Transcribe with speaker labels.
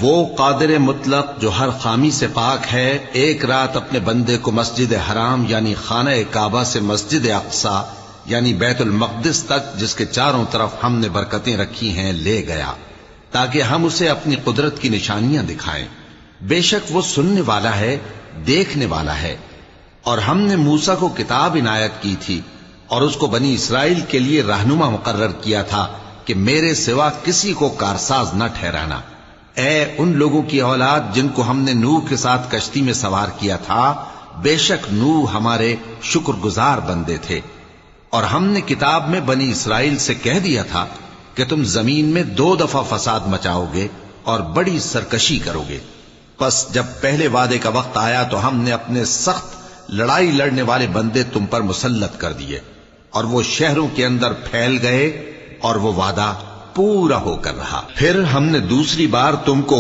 Speaker 1: وہ قادر مطلق جو ہر خامی سے پاک ہے، ایک رات اپنے بندے کو مسجد حرام یعنی خانہ کعبہ سے مسجد اقصی یعنی بیت المقدس تک، جس کے چاروں طرف ہم نے برکتیں رکھی ہیں، لے گیا تاکہ ہم اسے اپنی قدرت کی نشانیاں دکھائیں۔ بے شک وہ سننے والا ہے، دیکھنے والا ہے۔ اور ہم نے موسیٰ کو کتاب عنایت کی تھی اور اس کو بنی اسرائیل کے لیے رہنما مقرر کیا تھا کہ میرے سوا کسی کو کارساز نہ ٹھہرانا۔ اے ان لوگوں کی اولاد جن کو ہم نے نوح کے ساتھ کشتی میں سوار کیا تھا، بے شک نوح ہمارے شکر گزار بندے تھے۔ اور ہم نے کتاب میں بنی اسرائیل سے کہہ دیا تھا کہ تم زمین میں 2 دفعہ فساد مچاؤ گے اور بڑی سرکشی کرو گے۔ پس جب پہلے وعدے کا وقت آیا تو ہم نے اپنے سخت لڑائی لڑنے والے بندے تم پر مسلط کر دیے، اور وہ شہروں کے اندر پھیل گئے، اور وہ وعدہ پورا ہو کر رہا۔ پھر ہم نے دوسری بار تم کو